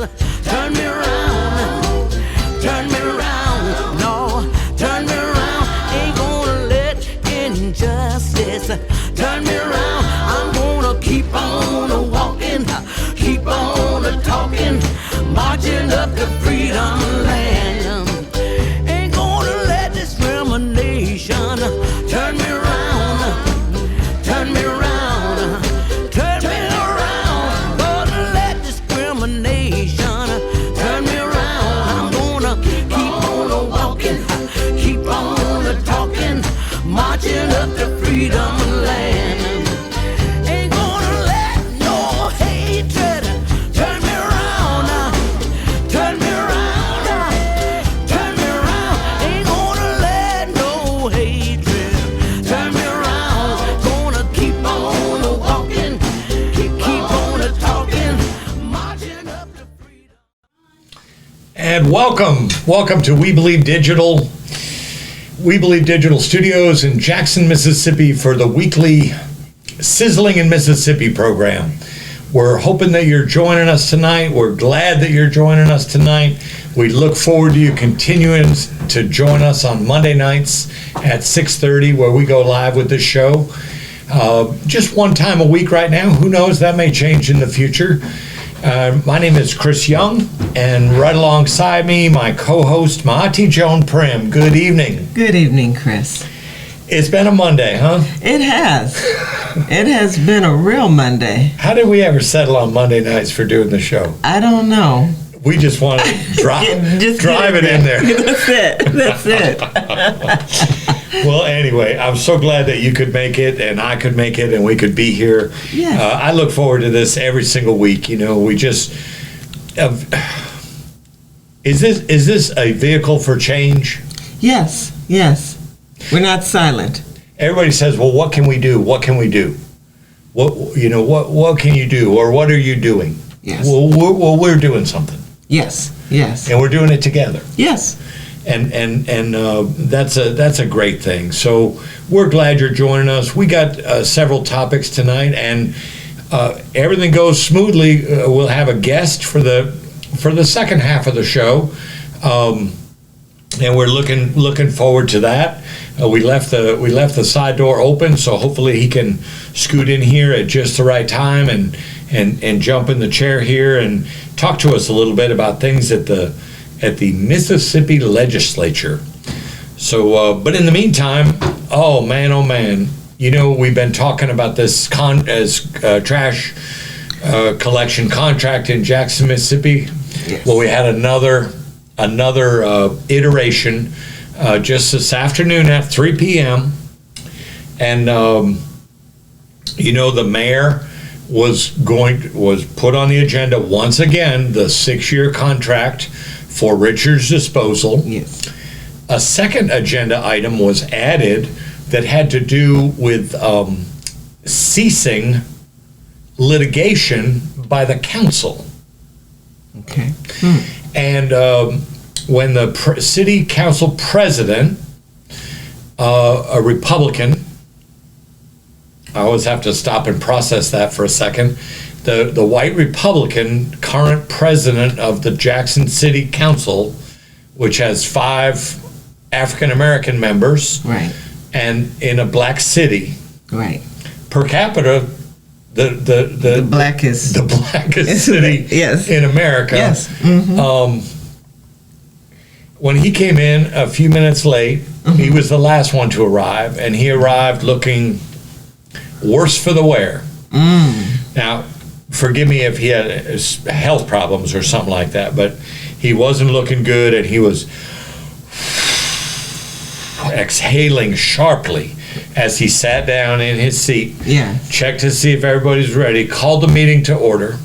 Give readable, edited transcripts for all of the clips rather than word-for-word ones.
Turn me around, turn me around, no, turn me around. Ain't gonna let injustice turn me around. I'm gonna keep on walking, keep on talking, marching up to freedom land. Ain't gonna let discrimination turn me around, turn me around, turn me around. Gonna let discrimination turn me around. I'm gonna keep on walking, keep on talking, marching up to freedom land. Ain't gonna let no hatred turn me around, turn me around, turn me around. Ain't gonna let no hatred turn me around. Gonna keep on walking, keep on talking, marching up to freedom. And welcome to We Believe Digital Studios in Jackson, Mississippi for the weekly Sizzling in Mississippi program. We're hoping that you're joining us tonight. We're glad that you're joining us tonight. We look forward to you continuing to join us on Monday nights at 6:30 where we go live with this show. Just one time a week right now. Who knows? That may change in the future. My name is Chris Young, and right alongside me, my co-host, Maati Jone Primm. Good evening. Good evening, Chris. It's been a Monday, huh? It has. It has been a real Monday. How did we ever settle on Monday nights for doing the show? I don't know. We just want to drive it in there. That's it. That's it. Well, anyway, I'm so glad that you could make it and I could make it and we could be here. Yes. I look forward to this every single week. You know, we just... Is this a vehicle for change? Yes. Yes. We're not silent. Everybody says, well, what can we do? What can we do? What can you do? Or what are you doing? Yes. Well, we're doing something. Yes. Yes. And we're doing it together. Yes. And that's a great thing. So we're glad you're joining us. We got several topics tonight, and everything goes smoothly. We'll have a guest for the second half of the show, and we're looking forward to that. We left the side door open, so hopefully he can scoot in here at just the right time and jump in the chair here and talk to us a little bit about things at the Mississippi legislature. So, but in the meantime, oh man, you know, we've been talking about this trash collection contract in Jackson, Mississippi. Yes. Well, we had another iteration just this afternoon at 3 p.m. And you know, the mayor was put on the agenda once again, the 6-year contract for Richard's disposal. Yes. A second agenda item was added that had to do with ceasing litigation by the council. Okay. And when the city council president, a Republican, I always have to stop and process that for a second, the white Republican current president of the Jackson City Council, which has 5 African American members, Right. and in a black city, Right. per capita, the blackest city Yes. in America. Yes. Mm-hmm. When he came in a few minutes late, he was the last one to arrive, and he arrived looking worse for the wear. Now, forgive me if he had health problems or something like that, but he wasn't looking good, and he was exhaling sharply as he sat down in his seat, Yeah. checked to see if everybody's ready, called the meeting to order.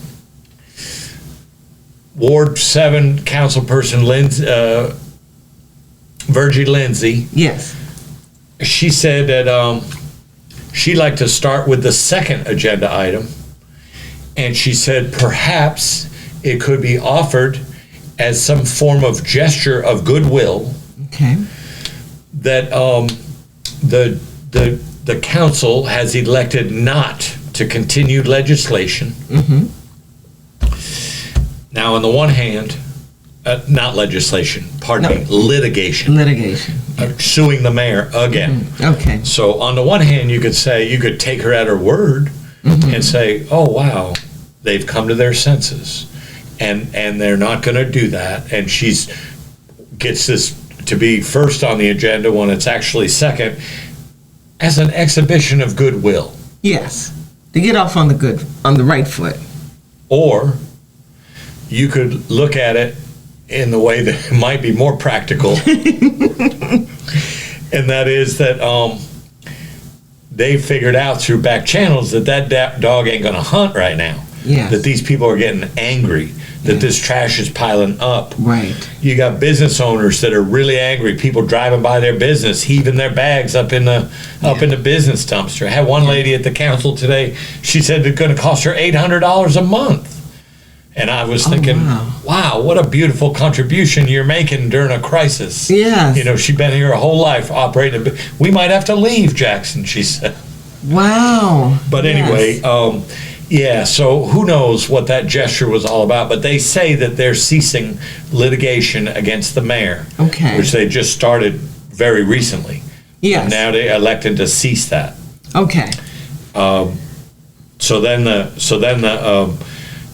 Ward 7 councilperson Virgie Lindsay, Yes. she said that she'd like to start with the second agenda item, and she said perhaps it could be offered as some form of gesture of goodwill Okay. that the council has elected not to continue legislation. Now, on the one hand, not legislation, pardon me, litigation. Litigation. Suing the mayor again. Okay. So on the one hand, you could take her at her word and say, oh, wow, they've come to their senses. And they're not going to do that. And gets this to be first on the agenda when it's actually second as an exhibition of goodwill. Yes. To get off on the right foot. Or you could look at it in the way that might be more practical. And that is that they figured out through back channels that dog ain't going to hunt right now. Yes. That these people are getting angry, that this trash is piling up. Right. You got business owners that are really angry, people driving by their business, heaving their bags up in the business dumpster. I had one lady at the council today, she said it's going to cost her $800 a month. And I was thinking, wow, what a beautiful contribution you're making during a crisis. Yes. You know, she's been here her whole life operating. We might have to leave, Jackson, she said. Wow. But anyway, yeah, so who knows what that gesture was all about. But they say that they're ceasing litigation against the mayor. Okay. Which they just started very recently. Yes. And now they elected to cease that. Okay. So then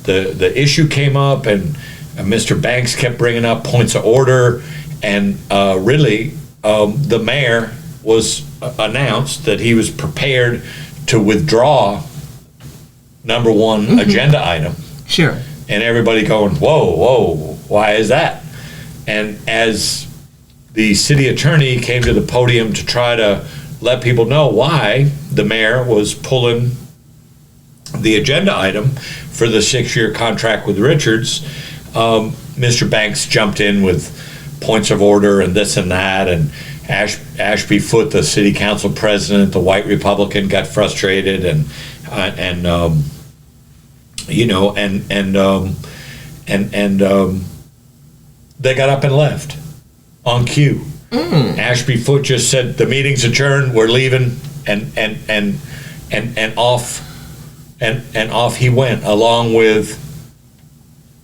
the issue came up, and Mr. Banks kept bringing up points of order, and really the mayor was announced that he was prepared to withdraw number one agenda item. Sure. And everybody going, whoa, why is that? And as the city attorney came to the podium to try to let people know why the mayor was pulling the agenda item for the 6-year contract with Richards, Mr. Banks jumped in with points of order and this and that, and Ashby Foote, the city council president, the white Republican, got frustrated, and they got up and left on cue. Ashby Foote just said, the meeting's adjourned, we're leaving, and off he went, along with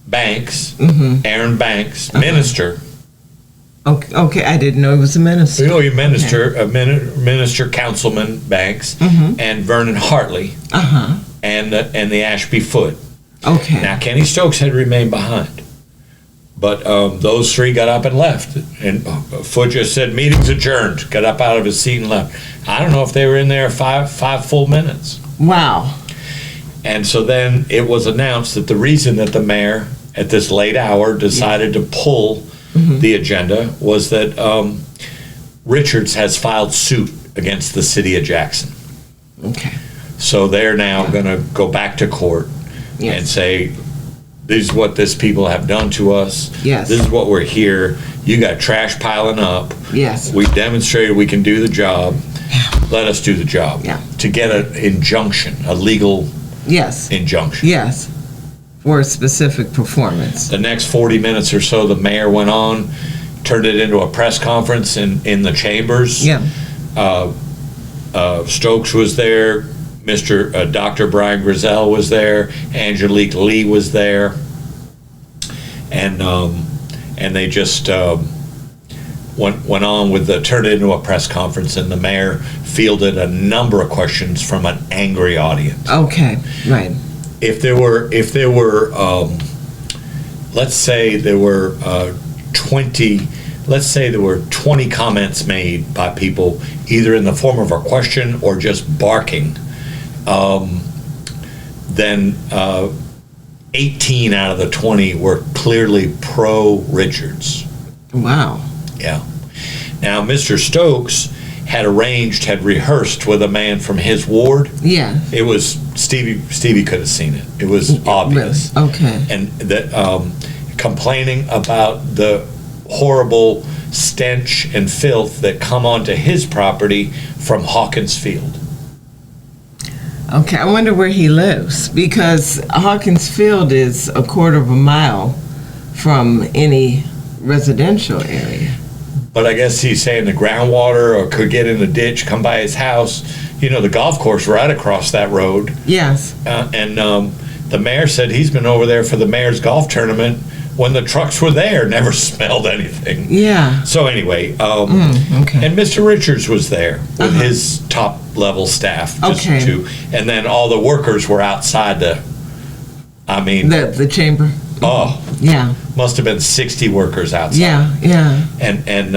Banks, Aaron Banks, minister. Okay, I didn't know he was a minister. Minister Councilman Banks, and Vernon Hartley, and the Ashby Foote. Okay. Now, Kenny Stokes had remained behind, but those three got up and left, and Foote just said, meeting's adjourned, got up out of his seat and left. I don't know if they were in there five full minutes. Wow. And so then it was announced that the reason that the mayor at this late hour decided to pull the agenda was that Richards has filed suit against the city of Jackson. Okay. So they're now going to go back to court and say, this is what this people have done to us. Yes. This is what we're here. You got trash piling up. Yes. We demonstrated we can do the job. Let us do the job. Yeah. To get an injunction, a legal injunction. Yes. For a specific performance. The next 40 minutes or so, the mayor went on, turned it into a press conference in the chambers. Yeah. Stokes was there. Dr. Brian Griselle was there. Angelique Lee was there. And they just went on with turned it into a press conference, and the mayor fielded a number of questions from an angry audience. Okay, right. If there were, let's say there were 20 comments made by people, either in the form of a question or just barking, then 18 out of the 20 were clearly pro-Richards. Wow. Yeah. Now, Mr. Stokes had rehearsed with a man from his ward. Yeah. It was Stevie could have seen it. It was obvious. Really? Okay. And that complaining about the horrible stench and filth that come onto his property from Hawkins Field. Okay, I wonder where he lives, because Hawkins Field is a quarter of a mile from any residential area. But I guess he's saying the groundwater or could get in the ditch, come by his house. You know, the golf course right across that road. Yes. the mayor said he's been over there for the mayor's golf tournament when the trucks were there, never smelled anything. Yeah. So anyway, Okay. and Mr. Richards was there with his top level staff, just Okay. two, and then all the workers were outside The chamber. Yeah. must have been 60 workers outside. Yeah. And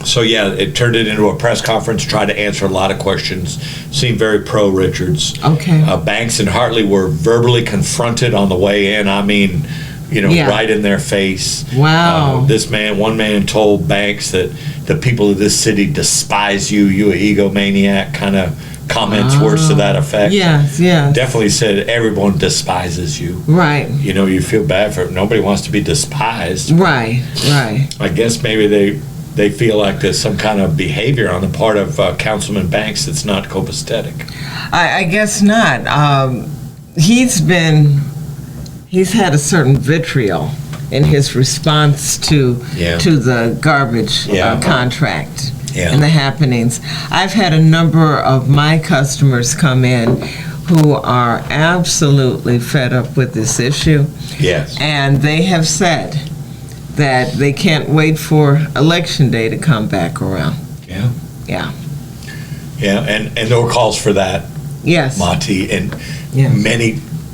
so yeah, it turned it into a press conference, tried to answer a lot of questions, seemed very pro Richards. Okay. Banks and Hartley were verbally confronted on the way in. I mean, Yeah. right in their face. Wow. One man told Banks that the people of this city despise you, you a egomaniac, kind of comments, words to that effect. Yes. Definitely said everyone despises you. Right. You feel bad for nobody wants to be despised. Right. I guess maybe they feel like there's some kind of behavior on the part of Councilman Banks that's not copacetic. I guess not. He's had a certain vitriol in his response to the garbage contract and the happenings. I've had a number of my customers come in who are absolutely fed up with this issue. Yes. And they have said that they can't wait for Election Day to come back around. Yeah. Yeah. Yeah, and there were calls for that, Yes. Maati, and Yes.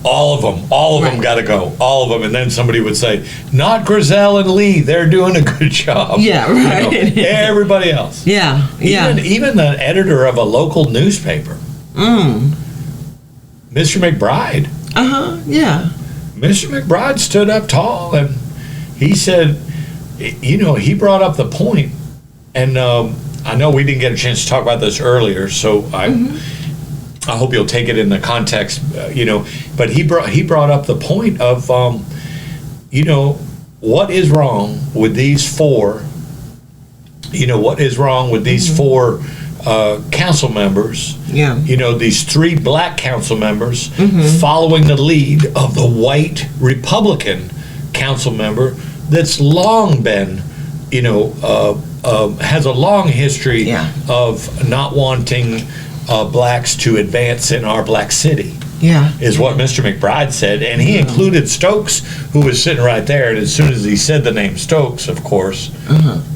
all of them Right. got to go, all of them. And then somebody would say, not Grizel and Lee, they're doing a good job. Yeah, right. Everybody else. Yeah. Even the editor of a local newspaper, Mr. McBride. Yeah. Mr. McBride stood up tall and he said, he brought up the point, and I know we didn't get a chance to talk about this earlier, so I hope you'll take it in the context, but he brought up the point of, what is wrong with these four, four council members, these three black council members following the lead of the white Republican council member that's long been, has a long history of not wanting blacks to advance in our black city. Is what Mr. McBride said, and he included Stokes, who was sitting right there. And as soon as he said the name Stokes, of course,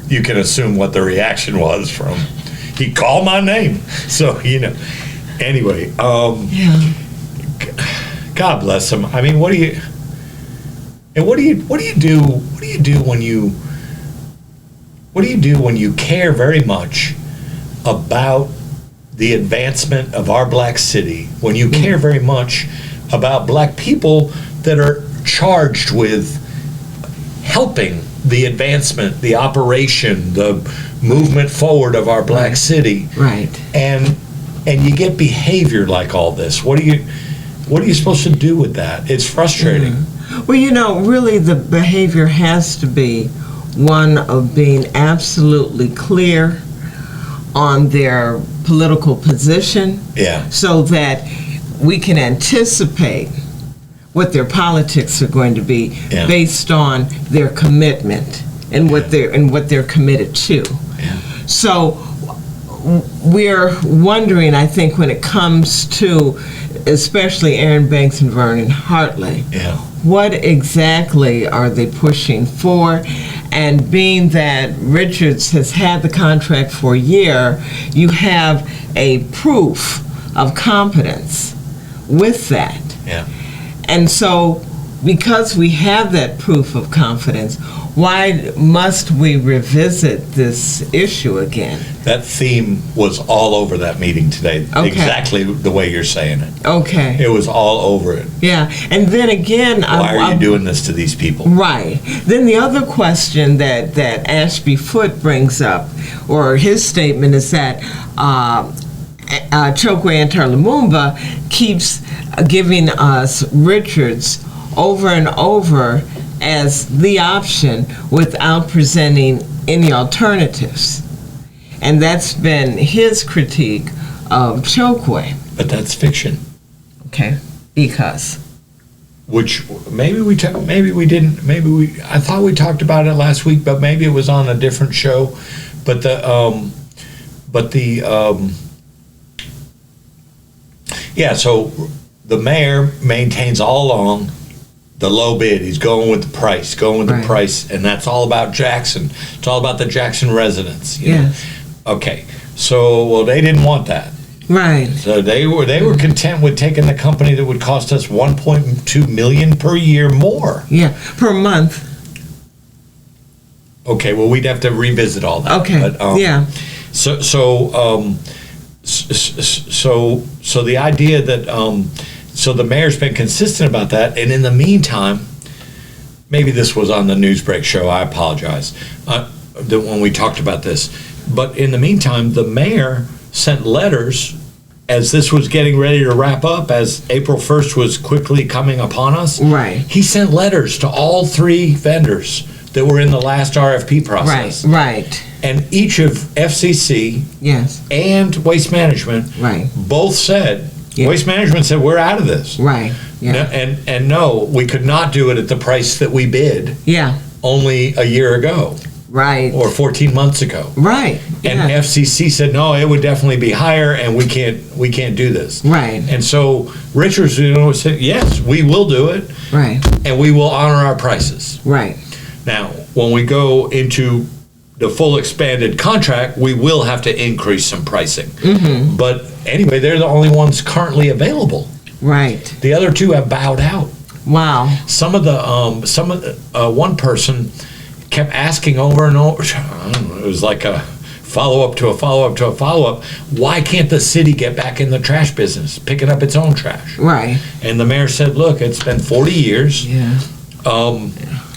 you can assume what the reaction was from. He called my name, so Anyway, God bless him. I mean, what do you do when you care very much about the advancement of our black city, when you care very much about black people that are charged with helping the advancement, the operation, the movement forward of our black city, and you get behavior like all this? What are you supposed to do with that? It's frustrating. Well, really the behavior has to be one of being absolutely clear on their political position, so that we can anticipate what their politics are going to be based on their commitment and what they're committed to. So we're wondering, I think, when it comes to especially Aaron Banks and Vernon Hartley, what exactly are they pushing for? And being that Richards has had the contract for a year, you have a proof of competence with that. And so, because we have that proof of confidence, why must we revisit this issue again? That theme was all over that meeting today, exactly the way you're saying it. It was all over it. And then again, why are you doing this to these people? Right. Then the other question that Ashby Foote brings up, or his statement, is that Chokwe Antar Lumumba keeps giving us Richards over and over as the option without presenting any alternatives. And that's been his critique of Chokwe. But that's fiction. Because? Which maybe we didn't. I thought we talked about it last week, but maybe it was on a different show. But So the mayor maintains all along the low bid. He's going with the price, and that's all about Jackson. It's all about the Jackson residents. You know? Okay, so they didn't want that. Right. So they were content with taking the company that would cost us $1.2 million per year more. Yeah, per month. Okay, well, we'd have to revisit all that. Okay. But, yeah. So the idea that so the mayor's been consistent about that, and in the meantime, maybe this was on the Newsbreak show. I apologize when we talked about this, but in the meantime, the mayor sent letters as this was getting ready to wrap up, as April 1st was quickly coming upon us. Right. He sent letters to all 3 vendors that were in the last RFP process. Right. And each of FCC and Waste Management both said, Waste Management said, we're out of this. Right. Yeah. No, and no, we could not do it at the price that we bid only a year ago. Right. Or 14 months ago. Right. And FCC said, no, it would definitely be higher, and we can't do this. Right. And so Richards said, yes, we will do it. Right. And we will honor our prices. Right. Now, when we go into the full expanded contract, we will have to increase some pricing. Mm-hmm. But anyway, they're the only ones currently available. Right. The other 2 have bowed out. Wow. One person kept asking over and over. I don't know, it was like a follow-up to a follow-up to a follow-up. Why can't the city get back in the trash business, picking up its own trash? Right. And the mayor said, look, it's been 40 years. Yeah.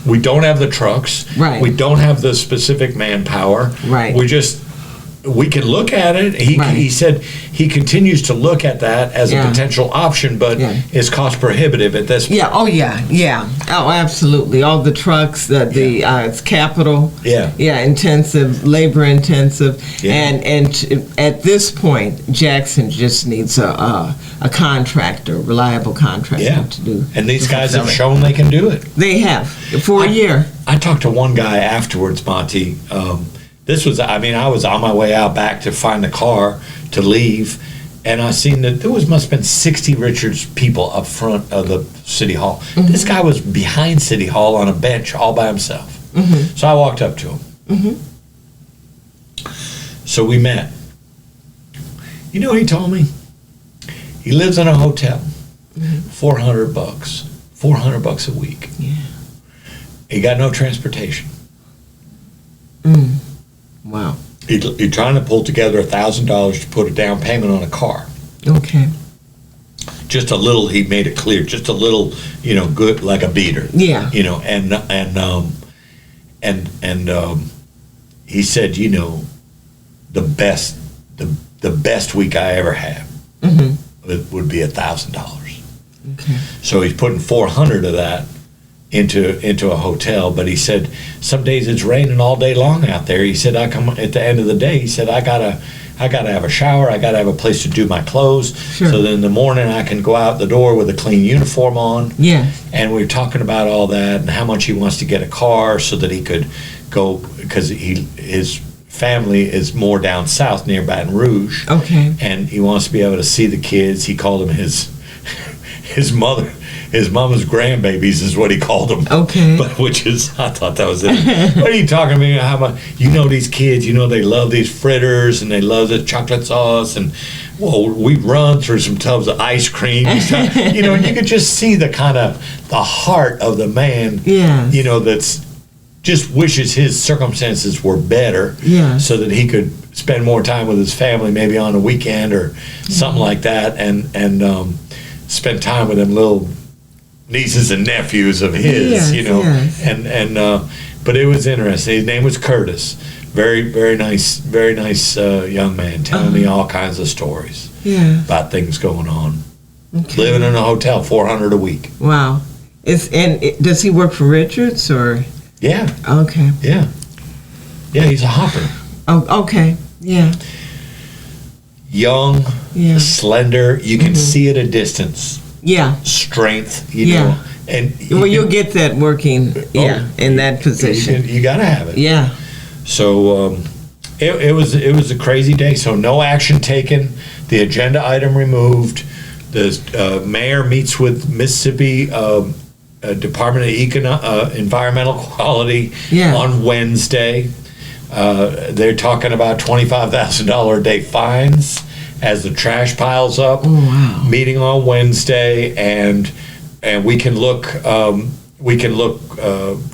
We don't have the trucks. Right. We don't have the specific manpower. Right. We can look at it. He said he continues to look at that as a potential option, but it's cost prohibitive at this point. Yeah. Oh, yeah. Oh, absolutely. All the trucks, it's capital. Yeah. Yeah, intensive, labor intensive. Yeah. And at this point, Jackson just needs a reliable contractor to do. And these guys have shown they can do it. They have, for a year. I talked to one guy afterwards, Maati. I was on my way out back to find the car to leave, and I seen that there must have been 60 Richards people up front of the city hall. Mm-hmm. This guy was behind city hall on a bench all by himself. Mm-hmm. So I walked up to him. Mm-hmm. So we met. You know what he told me? He lives in a hotel. $400. $400 a week. Yeah. He got no transportation. Wow. He's trying to pull together $1,000 to put a down payment on a car. Okay. Just a little. He made it clear. Just a little. Good like a beater. Yeah. And he said, the best week I ever had it would be $1,000. Okay. So he's putting 400 of that into a hotel, but he said some days it's raining all day long out there. He said I come at the end of the day. He said I gotta have a shower. I gotta have a place to do my clothes. Sure. So then in the morning I can go out the door with a clean uniform on. Yeah. And we were talking about all that and how much he wants to get a car so that he could go, because his family is more down south near Baton Rouge. Okay. And he wants to be able to see the kids. He called them his mother. His mama's grandbabies is what he called them. Okay. But I thought that was it. What are you talking to me? How about, these kids, they love these fritters and they love the chocolate sauce, and we run through some tubs of ice cream. And you could just see the heart of the man. Yeah. That's just wishes his circumstances were better. Yeah. So that he could spend more time with his family, maybe on a weekend or something like that, and spend time with them little nieces and nephews of his, yes. and but it was interesting. His name was Curtis. Very, very nice young man, telling me all kinds of stories about things going on. Okay. Living in a hotel, $400 a week. Wow. Does he work for Richards or? Yeah. Okay. Yeah. Yeah, he's a hopper. Oh, okay. Yeah. Young, slender. You can see at a distance. Yeah. Strength, you know. And you'll get that working, in that position. You got to have it. Yeah. So it was a crazy day. So no action taken. The agenda item removed. The mayor meets with Mississippi Department of Environmental Quality on Wednesday. They're talking about $25,000 a day fines as the trash piles up. Oh, wow. Meeting on Wednesday, and we can look.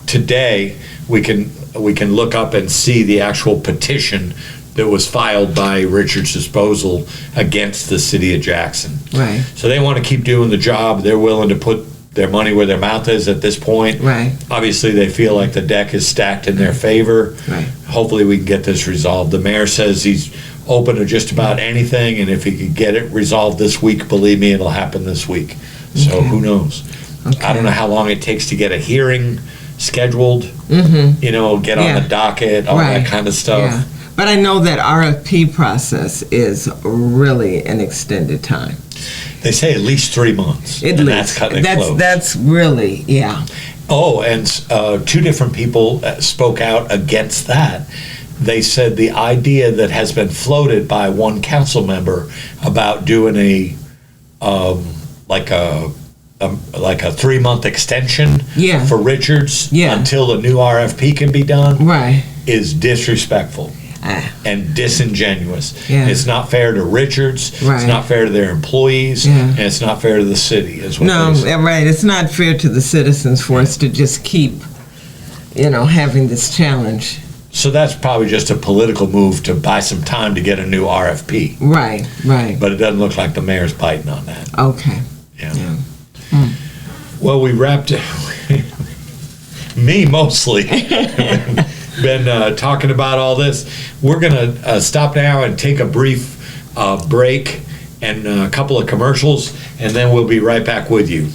Today. We can look up and see the actual petition that was filed by Richard's Disposal against the city of Jackson. Right. So they want to keep doing the job. They're willing to put their money where their mouth is at this point. Right. Obviously, they feel like the deck is stacked in their favor. Right. Hopefully, we can get this resolved. The mayor says he's open to just about anything, and if he could get it resolved this week, believe me, it'll happen this week. So who knows? Okay. I don't know how long it takes to get a hearing scheduled, get on the docket, all that kind of stuff. Yeah. But I know that RFP process is really an extended time. They say at least 3 months. That's cutting it close. That's really, yeah. Oh, and two different people spoke out against that. They said the idea that has been floated by one council member about doing a 3-month extension for Richards until the new RFP can be done is disrespectful and disingenuous. It's not fair to Richards. It's not fair to their employees, and it's not fair to the city. Is what right. It's not fair to the citizens for us to just keep, having this challenge. So that's probably just a political move to buy some time to get a new RFP. Right. But it doesn't look like the mayor's biting on that. Okay. Yeah. Well, we wrapped it. Me mostly. Been talking about all this. We're going to stop now and take a brief break and a couple of commercials, and then we'll be right back with you.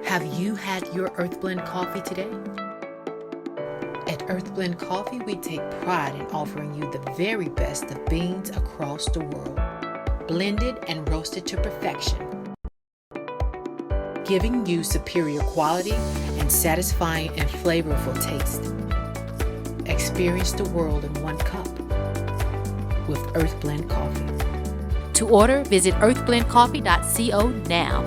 Have you had your Earth Blend coffee today? At Earth Blend Coffee, we take pride in offering you the very best of beans across the world, blended and roasted to perfection, giving you superior quality and satisfying and flavorful taste. Experience the world in one cup with Earth Blend Coffee. To order, visit earthblendcoffee.co now.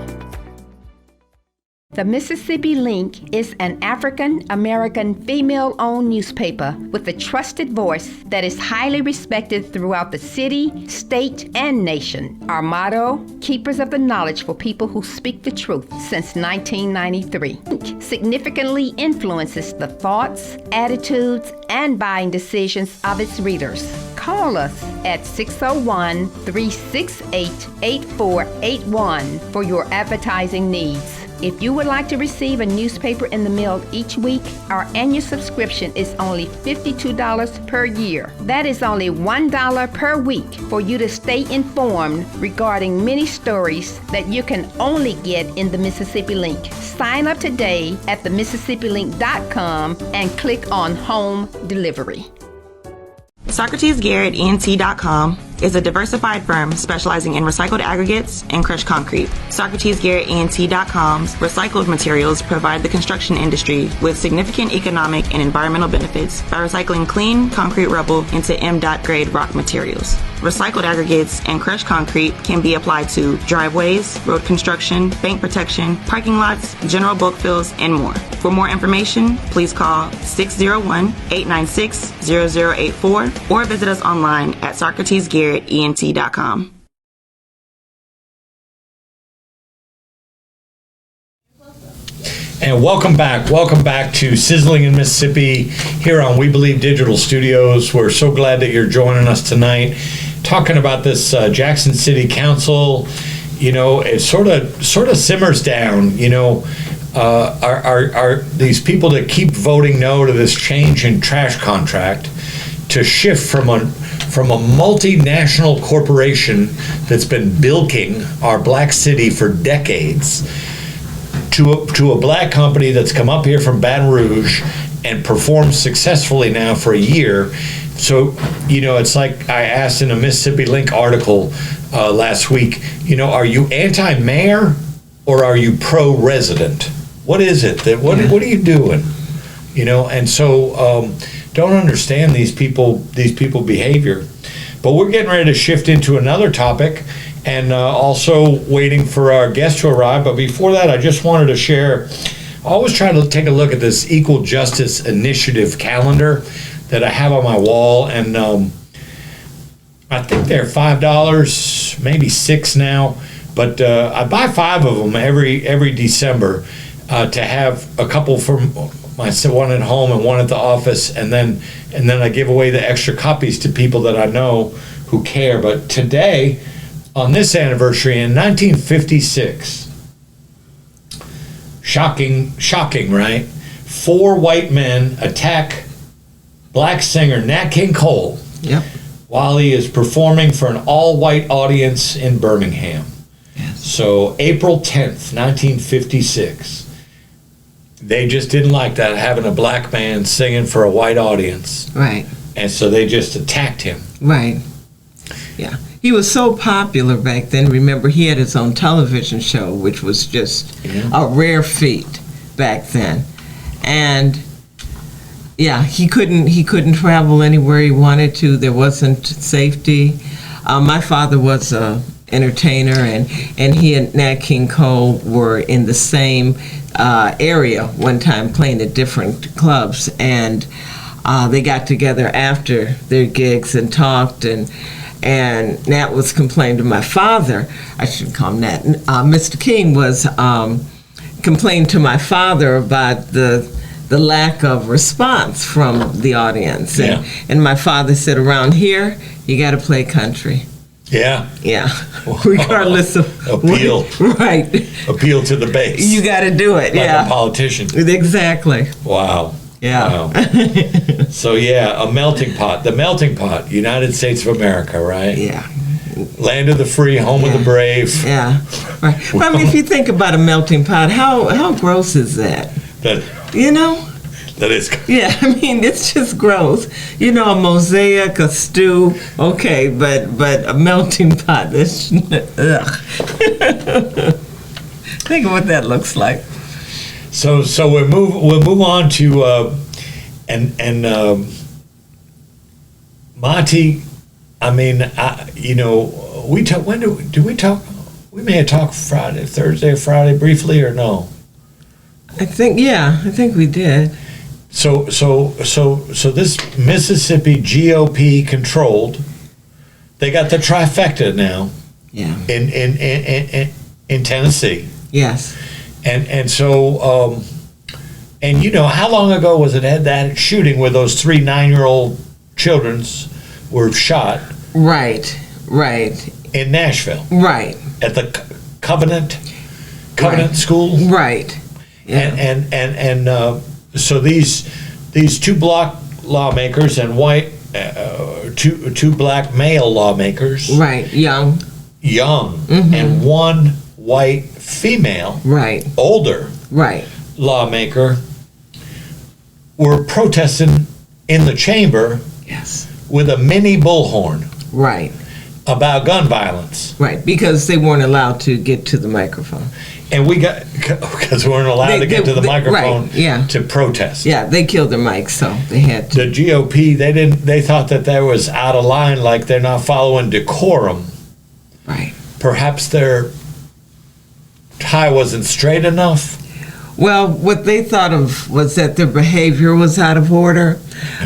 The Mississippi Link is an African-American female-owned newspaper with a trusted voice that is highly respected throughout the city, state, and nation. Our motto, Keepers of the Knowledge for People Who Speak the Truth, since 1993. Link significantly influences the thoughts, attitudes, and buying decisions of its readers. Call us at 601-368-8481 for your advertising needs. If you would like to receive a newspaper in the mail each week, our annual subscription is only $52 per year. That is only $1 per week for you to stay informed regarding many stories that you can only get in the Mississippi Link. Sign up today at themississippiLink.com and click on Home Delivery. SocratesGarrettENT.com is a diversified firm specializing in recycled aggregates and crushed concrete. SocratesGarrettENT.com's recycled materials provide the construction industry with significant economic and environmental benefits by recycling clean concrete rubble into MDOT grade rock materials. Recycled aggregates and crushed concrete can be applied to driveways, road construction, bank protection, parking lots, general bulk fills, and more. For more information, please call 601-896-0084 or visit us online at SocratesGarrettENT.com. And welcome back to Sizzling in Mississippi here on We Believe Digital Studios. We're so glad that you're joining us tonight, talking about this Jackson City Council. It sort of simmers down. Are these people that keep voting no to this change in trash contract to shift from a multinational corporation that's been bilking our black city for decades to a black company that's come up here from Baton Rouge and performed successfully now for a year. So, it's like I asked in a Mississippi Link article last week, are you anti-mayor or are you pro-resident? What is it? What are you doing? and so don't understand these people behavior. But we're getting ready to shift into another topic, and also waiting for our guest to arrive. But before that, I just wanted to share. I always try to take a look at this Equal Justice Initiative calendar that I have on my wall, and I think they're $5, maybe $6 now. But I buy 5 of them every December to have a couple from one at home and one at the office, and then I give away the extra copies to people that I know who care. But today, on this anniversary in 1956, shocking, right? 4 white men attack black singer Nat King Cole. Yep. While he is performing for an all-white audience in Birmingham. Yes. So April 10th, 1956. They just didn't like that, having a black man singing for a white audience. Right. And so they just attacked him. Right. Yeah. He was so popular back then. Remember, he had his own television show, which was just a rare feat back then. And yeah, he couldn't travel anywhere he wanted to. There wasn't safety. My father was a entertainer, and he and Nat King Cole were in the same area one time, playing at different clubs, and they got together after their gigs and talked, and Nat was complaining to my father. I shouldn't call him Nat. Mr. King was complaining to my father about the lack of response from the audience, and my father said, around here you got to play country. Yeah. Regardless of appeal, right? Appeal to the base. You got to do it. Like a politician. Exactly. Wow. Yeah. Wow. So a melting pot. The melting pot, United States of America, right? Yeah. Land of the free, home of the brave. Yeah. Right. Well, I mean, if you think about a melting pot, how gross is that? That is. Yeah, I mean, it's just gross. A mosaic, a stew, okay, but a melting pot, that's, ugh. Think of what that looks like. So we'll move on to Maati. I mean, we talk. When do we talk? We may have talked Thursday or Friday briefly, or no? I think we did. So this Mississippi GOP controlled, they got the trifecta now. Yeah. In Tennessee. Yes. And so how long ago was it had that shooting where those 3 9-year-old children were shot? Right. In Nashville. Right. At the Covenant School. Right. Yeah. And so these 2 black lawmakers and white two black male lawmakers, right, young, mm-hmm. and 1 white female, right, older, right, lawmaker were protesting in the chamber, yes, with a mini bullhorn, right, about gun violence, right, because they weren't allowed to get to the microphone. And because we weren't allowed to get to the microphone, right, to protest. Yeah, they killed their mic, so they had to. The GOP, they thought that was out of line, like they're not following decorum. Right. Perhaps their tie wasn't straight enough. Well, what they thought of was that their behavior was out of order.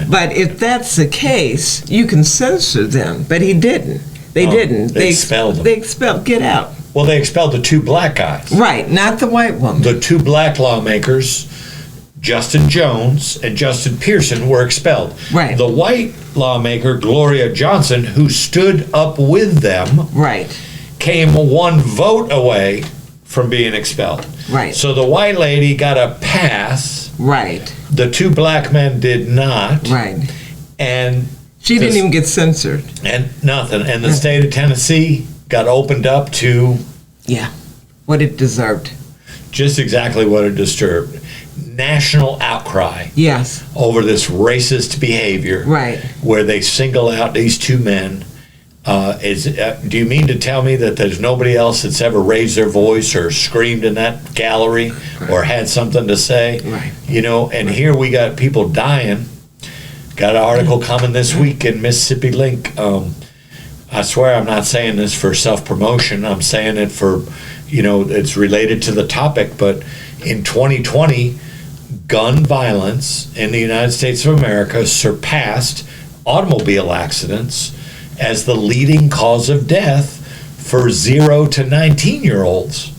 But if that's the case, you can censor them. But he didn't. They didn't. They expelled them. They expelled. Get out. Well, they expelled the 2 black guys. Right, not the white woman. The 2 black lawmakers, Justin Jones and Justin Pearson, were expelled. Right. The white lawmaker, Gloria Johnson, who stood up with them, right, came 1 vote away from being expelled. Right. So the white lady got a pass. Right. The 2 black men did not. Right. And she didn't even get censored. And nothing. And the state of Tennessee got opened up to... Yeah, what it deserved. Just exactly what it deserved. National outcry. Yes. Over this racist behavior. Right. Where they single out these 2 men Do you mean to tell me that there's nobody else that's ever raised their voice or screamed in that gallery or had something to say? Right. And here we got people dying. Got an article coming this week in Mississippi Link. I swear I'm not saying this for self-promotion. I'm saying it for, it's related to the topic. But in 2020, gun violence in the United States of America surpassed automobile accidents as the leading cause of death for 0 to 19-year-olds.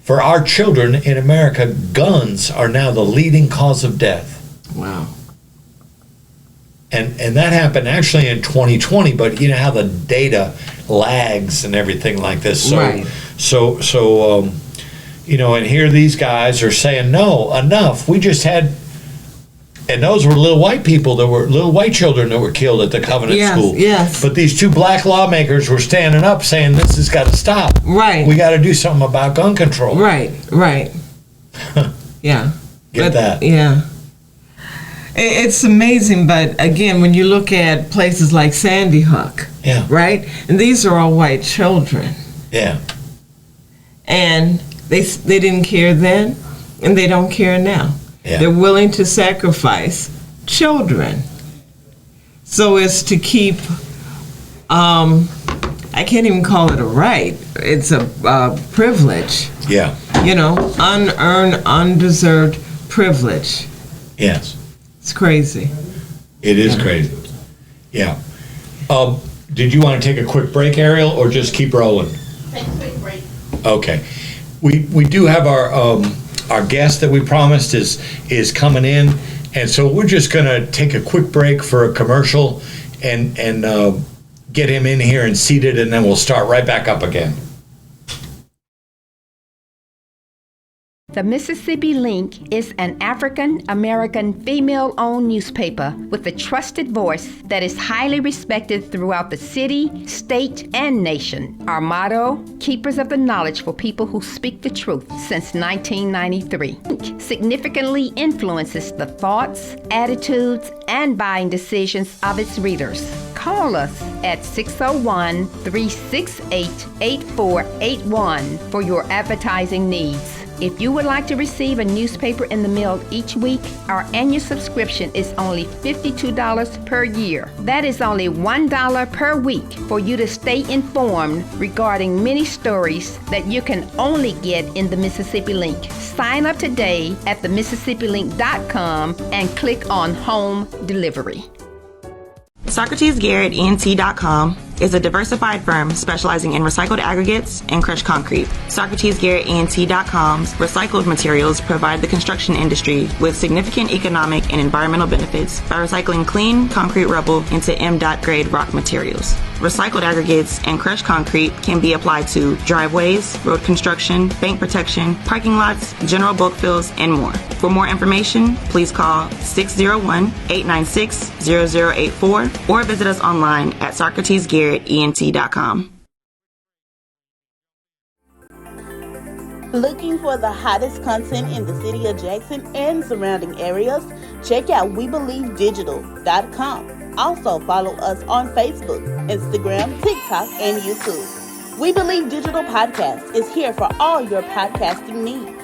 For our children in America, guns are now the leading cause of death. Wow. And that happened actually in 2020, but you know how the data lags and everything like this. So, right. And here these guys are saying, no, enough. We just had, and those were little white children that were killed at the Covenant School. Yes. But these two black lawmakers were standing up saying, this has got to stop. Right. We got to do something about gun control. Right. Yeah. Get that. Yeah. It's amazing, but again, when you look at places like Sandy Hook, right? And these are all white children. Yeah. And they didn't care then, and they don't care now. Yeah. They're willing to sacrifice children so as to keep, I can't even call it a right. It's a privilege. Yeah. Unearned, undeserved privilege. Yes. It's crazy. It is crazy. Yeah. Did you want to take a quick break, Ariel, or just keep rolling? Take a quick break. Okay. We do have our guest that we promised is coming in, and so we're just going to take a quick break for a commercial and get him in here and seated, and then we'll start right back up again. The Mississippi Link is an African American female-owned newspaper with a trusted voice that is highly respected throughout the city, state, and nation. Our motto, Keepers of the Knowledge for People Who Speak the Truth, since 1993. Link significantly influences the thoughts, attitudes, and buying decisions of its readers. Call us at 601-368-8481 for your advertising needs. If you would like to receive a newspaper in the mail each week, our annual subscription is only $52 per year. That is only $1 per week for you to stay informed regarding many stories that you can only get in the Mississippi Link. Sign up today at themississippiLink.com and click on Home Delivery. SocratesGarrettENT.com is a diversified firm specializing in recycled aggregates and crushed concrete. SocratesGarrettENT.com's recycled materials provide the construction industry with significant economic and environmental benefits by recycling clean concrete rubble into MDOT grade rock materials. Recycled aggregates and crushed concrete can be applied to driveways, road construction, bank protection, parking lots, general bulk fills, and more. For more information, please call 601-896-0084 or visit us online at SocratesGarrettENT.com. Looking for the hottest content in the city of Jackson and surrounding areas? Check out WeBelieveDigital.com. Also follow us on Facebook, Instagram, TikTok, and YouTube. We Believe Digital Podcast is here for all your podcasting needs.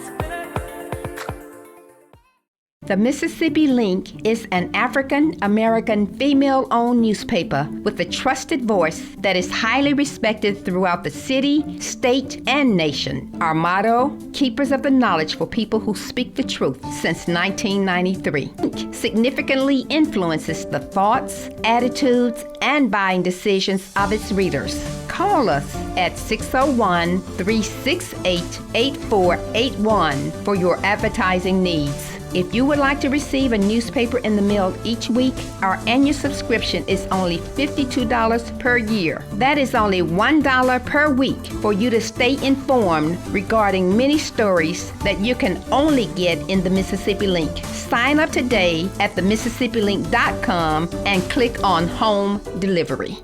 The Mississippi Link is an African American female-owned newspaper with a trusted voice that is highly respected throughout the city, state, and nation. Our motto, Keepers of the Knowledge for People Who Speak the Truth, since 1993. Link significantly influences the thoughts, attitudes, and buying decisions of its readers. Call us at 601-368-8481 for your advertising needs. If you would like to receive a newspaper in the mail each week, our annual subscription is only $52 per year. That is only $1 per week for you to stay informed regarding many stories that you can only get in the Mississippi Link. Sign up today at themississippiLink.com and click on Home Delivery.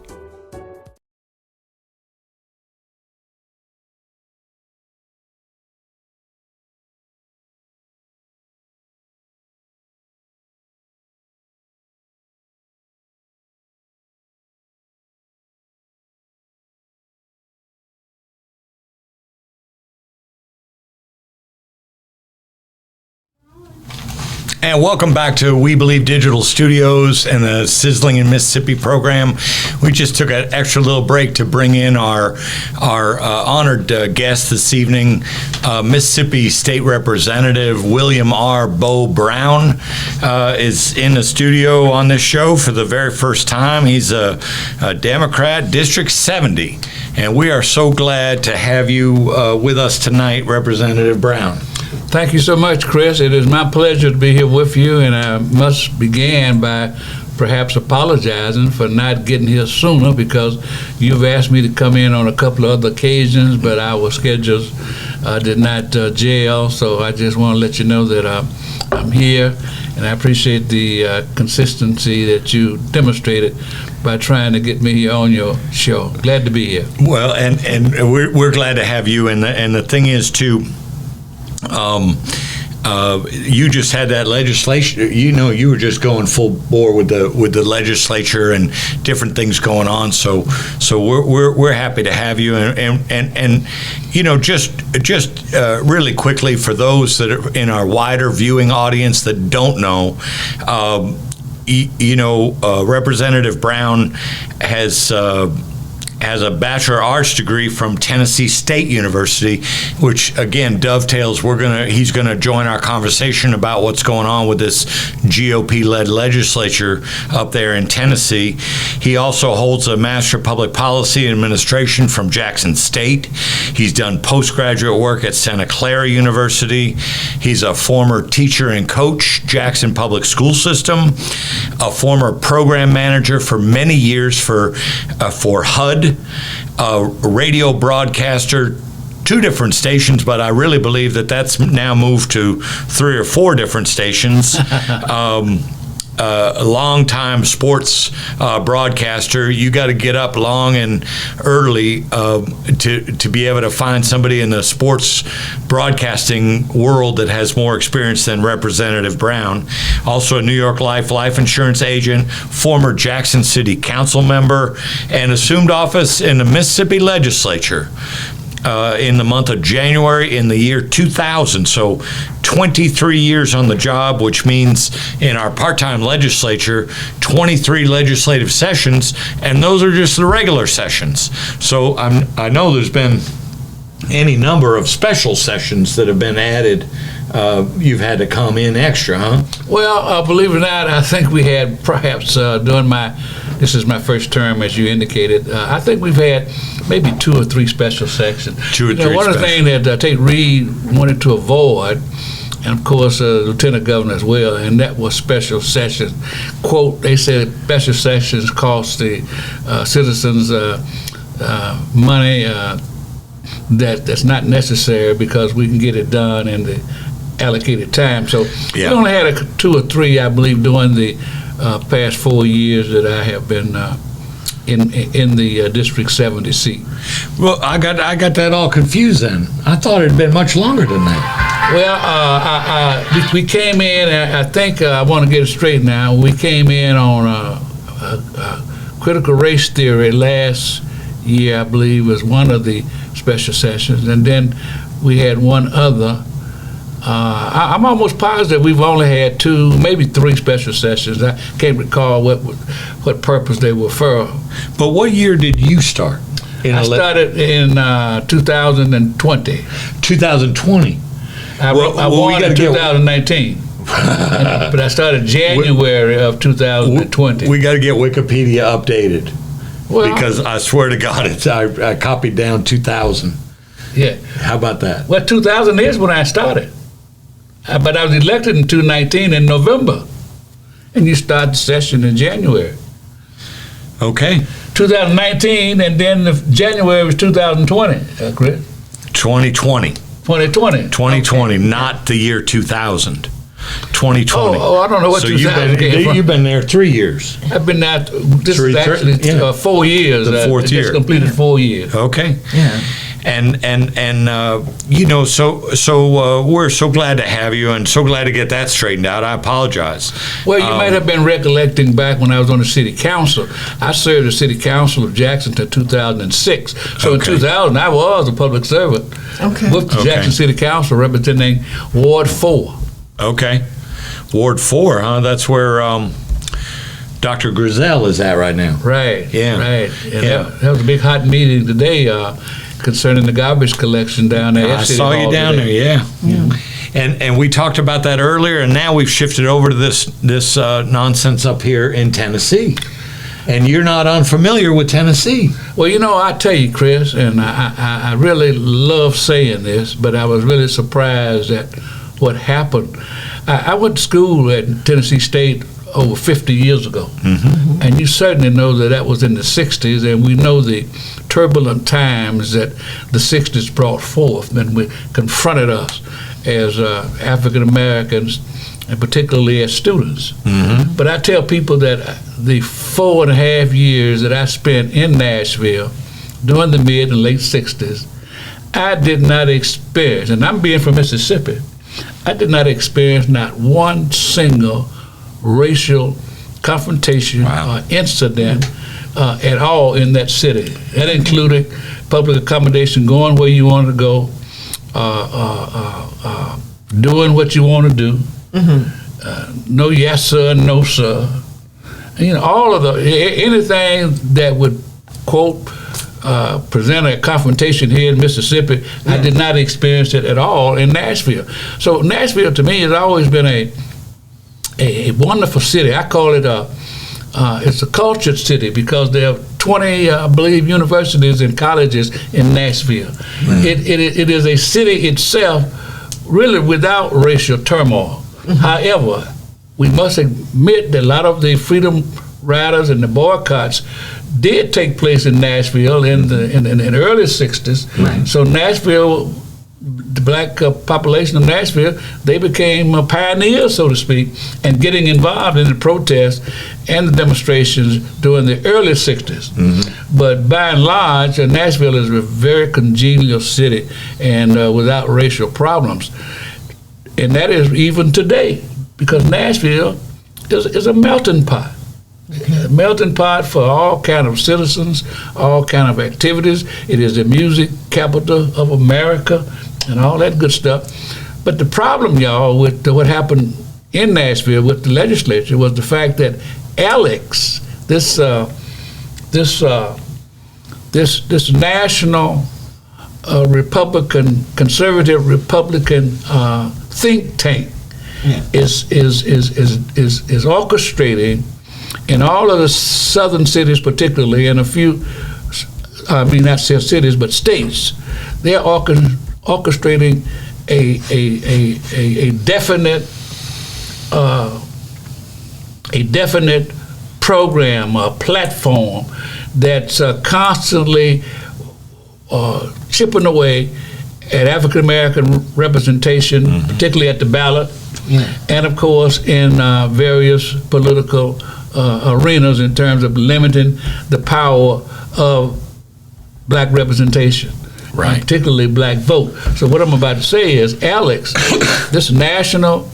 And welcome back to We Believe Digital Studios and the Sizzling in Mississippi program. We just took an extra little break to bring in our honored guest this evening, Mississippi State Representative William R. Bo Brown is in the studio on this show for the very first time. He's a Democrat, District 70, and we are so glad to have you with us tonight, Representative Brown. Thank you so much, Chris. It is my pleasure to be here with you, and I must begin by perhaps apologizing for not getting here sooner, because you've asked me to come in on a couple of other occasions, but our schedules did not gel, so I just want to let you know that I'm here, and I appreciate the consistency that you demonstrated by trying to get me here on your show. Glad to be here. Well, and we're glad to have you, and the thing is, too, you just had that legislation. You were just going full bore with the legislature and different things going on. So we're happy to have you. And just really quickly, for those that are in our wider viewing audience that don't know, Representative Brown has a Bachelor of Arts degree from Tennessee State University, which again dovetails. He's gonna join our conversation about what's going on with this GOP-led legislature up there in Tennessee. He also holds a Master of Public Policy and Administration from Jackson State. He's done postgraduate work at Santa Clara University. He's a former teacher and coach, Jackson Public School System, a former program manager for many years for HUD, a radio broadcaster, 2 different stations, but I really believe that that's now moved to 3 or 4 different stations. A long-time sports broadcaster. You got to get up long and early to be able to find somebody in the sports broadcasting world that has more experience than Representative Brown. Also a New York life insurance agent, former Jackson City Council member, and assumed office in the Mississippi legislature in the month of January in the year 2000. So 23 years on the job, which means in our part-time legislature, 23 legislative sessions, and those are just the regular sessions. So I know there's been any number of special sessions that have been added. You've had to come in extra, huh? Well, believe it or not, I think we had perhaps this is my first term, as you indicated. I think we've had maybe 2 or 3 special sections. 2 or 3 one of the things that Tate Reed wanted to avoid, and of course Lieutenant Governor as well, and that was special sessions. Quote, they said special sessions cost the citizens money that's not necessary because we can get it done in the allocated time. So we only had 2 or 3, I believe, during the past 4 years that I have been in the District 70 seat. Well, I got that all confused then. I thought it had been much longer than that. Well, we came in, I think I want to get it straight now, we came in on critical race theory last year, I believe, was one of the special sessions, and then we had one other. I'm almost positive we've only had 2, maybe 3 special sessions. I can't recall what purpose they were for. But what year did you start? I started in 2020. 2020? I won in 2019. But I started January of 2020. We got to get Wikipedia updated. Well, because I swear to God, I copied down 2000. Yeah. How about that? Well, 2000 is when I started. But I was elected in 2019 in November. And you start the session in January. Okay. 2019, and then January was 2020, Chris? 2020. 2020, okay. Not the year 2000. 2020. Oh, I don't know what so 2000 came from. You've been there 3 years. I've been there, this is actually 4 years. The 4th year. Just completed 4 years. Okay. Yeah. And so we're so glad to have you, and so glad to get that straightened out. I apologize. Well, you might have been recollecting back when I was on the city council. I served the city council of Jackson until 2006. So in 2000, I was a public servant with the Jackson City Council representing Ward 4. Okay. Ward 4, huh? That's where Dr. Grizel is at right now. Right. Yeah. Right. And that was a big hot meeting today concerning the garbage collection down there. I saw you down there. Yeah. And we talked about that earlier, and now we've shifted over to this nonsense up here in Tennessee. And you're not unfamiliar with Tennessee. Well, I tell you, Chris, and I really love saying this, but I was really surprised at what happened. I went to school at Tennessee State over 50 years ago. Mm-hmm. And you certainly know that was in the 60s, and we know the turbulent times that the 60s brought forth and we confronted us as African Americans, and particularly as students. Mm-hmm. But I tell people that the 4.5 years that I spent in Nashville during the mid and late 60s, I did not experience, and I'm being from Mississippi, I did not experience not one single racial confrontation or incident at all in that city. That included public accommodation, going where you wanted to go, doing what you want to do. Mm-hmm. No yes sir, no sir. All of anything that would quote present a confrontation here in Mississippi, I did not experience it at all in Nashville. So Nashville to me has always been a wonderful city. I call it it's a cultured city because there are 20, I believe, universities and colleges in Nashville. Right. It is a city itself really without racial turmoil. Mm-hmm. However, we must admit that a lot of the freedom riders and the boycotts did take place in Nashville in the early 60s. Right. So Nashville, the black population of Nashville, they became pioneers, so to speak, and getting involved in the protests and the demonstrations during the early 60s. Mm-hmm. But by and large, Nashville is a very congenial city and without racial problems. And that is even today, because Nashville is a melting pot. A melting pot for all kind of citizens, all kind of activities. It is the music capital of America and all that good stuff. But the problem, y'all, with what happened in Nashville with the legislature was the fact that Alex, this national conservative Republican think tank, is orchestrating in all of the southern cities, particularly, and a few, not cities, but states. They're orchestrating a definite program, a platform that's constantly chipping away at African American representation, mm-hmm. particularly at the ballot, and of course in various political arenas in terms of limiting the power of black representation, right? Particularly black vote. So what I'm about to say is, Alex, this national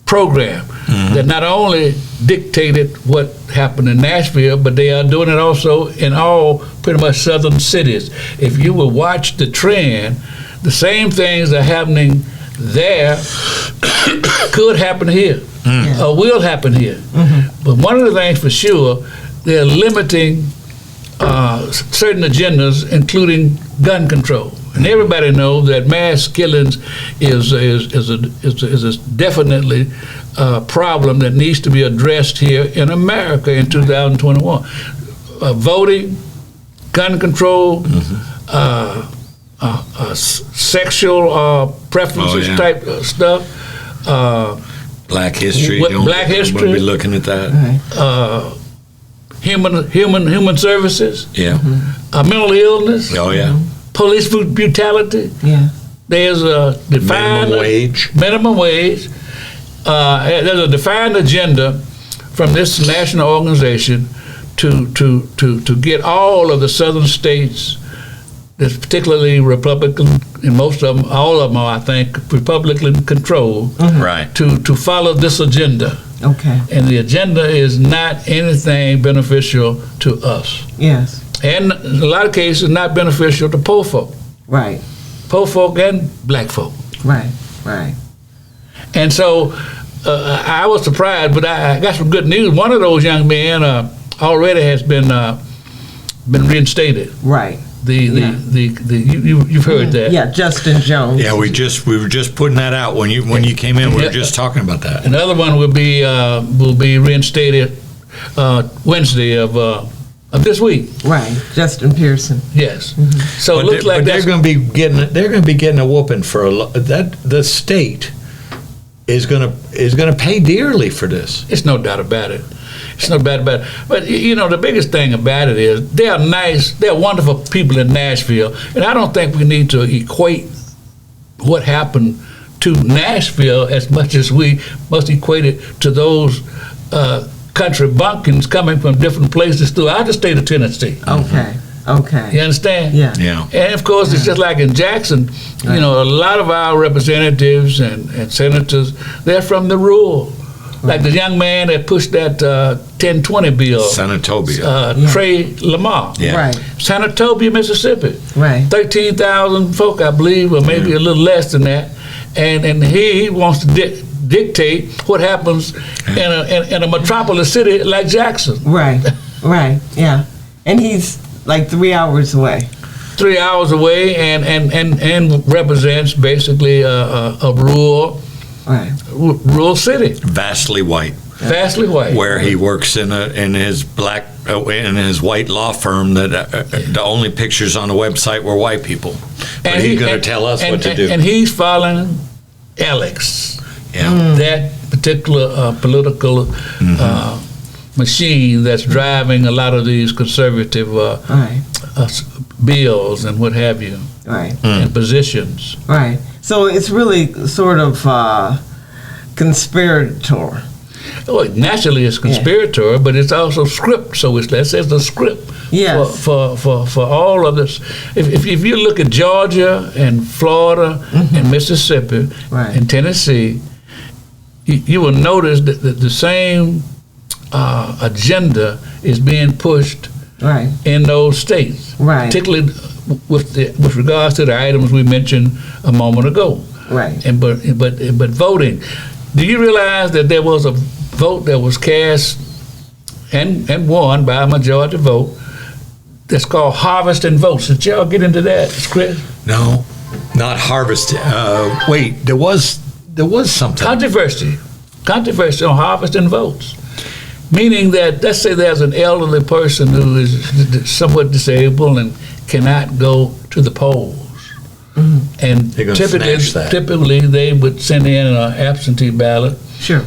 program mm-hmm. that not only dictated what happened in Nashville, but they are doing it also in all pretty much southern cities. If you will watch the trend, the same things are happening there could happen here, or will happen here. Mm-hmm. But one of the things for sure, they're limiting certain agendas, including gun control. And everybody knows that mass killings is definitely a problem that needs to be addressed here in America in 2021. Voting, gun control, mm-hmm. Sexual preferences type stuff. Black history. Black history. We'll be looking at that. Human services. Yeah. Mm-hmm. Mental illness. Oh yeah. Police brutality. Yeah. There's a defined minimum wage. There's a defined agenda from this national organization to get all of the southern states, that's particularly Republican, and most of them, all of them are, I think, Republican controlled, mm-hmm. right? To follow this agenda. Okay. And the agenda is not anything beneficial to us. Yes. And in a lot of cases, not beneficial to poor folk. Right. Poor folk and black folk. Right. Right. And so I was surprised, but I got some good news. One of those young men already has been reinstated. Right. You've heard that. Yeah, Justin Jones. Yeah, we were just putting that out when you came in. We were just talking about that. Another one will be reinstated Wednesday of this week. Right, Justin Pearson. Yes. So it looks like they're going to be getting a whooping for that. The state is going to pay dearly for this. It's no doubt about it. It's no bad about it. But, the biggest thing about it is they're nice, they're wonderful people in Nashville. And I don't think we need to equate what happened to Nashville as much as we must equate it to those country bumpkins coming from different places throughout the state of Tennessee. Okay. You understand? Yeah. And, of course, it's just like in Jackson, a lot of our representatives and senators, they're from the rural. Like the young man that pushed that 1020 bill. Senatobia. Trey Lamar. Yeah. Right. Senatobia, Mississippi. Right. 13,000 folk, I believe, or maybe a little less than that. And he wants to dictate what happens in a metropolis city like Jackson. Right, yeah. And he's like 3 hours away. 3 hours away and represents basically a rural city. Vastly white. Where he works in his white law firm that the only pictures on the website were white people. But he's going to tell us what to do. And he's following Alex. Yeah. That particular political machine that's driving a lot of these conservative bills and what have you. Right. And positions. Right. So it's really sort of conspirator. Well, naturally it's conspirator, but it's also script. So it's a script for all of this. If you look at Georgia and Florida and Mississippi and Tennessee, you will notice that the same agenda is being pushed in those states, particularly with regards to the items we mentioned a moment ago. Right. But voting. Do you realize that there was a vote that was cast and won by a majority vote that's called harvesting votes? Did y'all get into that, Chris? No, not harvesting. Wait, there was something. Controversy on harvesting votes. Meaning that, let's say there's an elderly person who is somewhat disabled and cannot go to the polls. And typically they would send in an absentee ballot. Sure.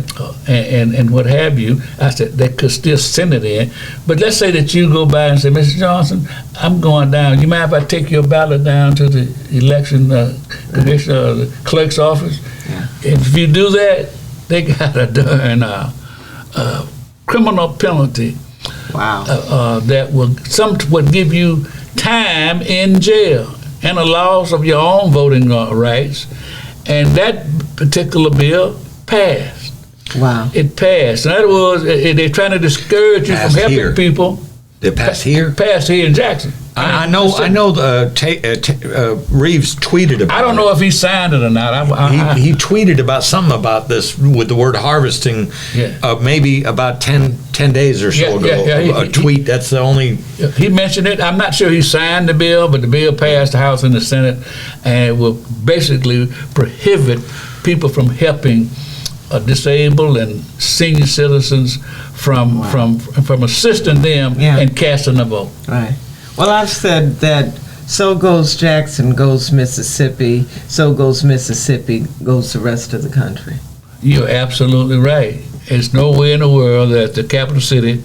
And what have you. I said they could still send it in. But let's say that you go by and say, Mr. Johnson, I'm going down. You mind if I take your ballot down to the election commission or the clerk's office? Yeah. And if you do that, they got a darn criminal penalty. Wow. That would give you time in jail and a loss of your own voting rights. And that particular bill passed. Wow. It passed. In other words, they're trying to discourage you from helping people. It passed here? Passed here in Jackson. I know. Reeves tweeted about it. I don't know if he signed it or not. He tweeted about something about this with the word harvesting. Maybe about 10 days or so ago. A tweet. That's the only. He mentioned it. I'm not sure he signed the bill, but the bill passed the House and the Senate, and it will basically prohibit people from helping disabled and senior citizens from assisting them in casting a vote. Right. Well, I've said that so goes Jackson, goes Mississippi, so goes Mississippi, goes the rest of the country. You're absolutely right. There's no way in the world that the capital city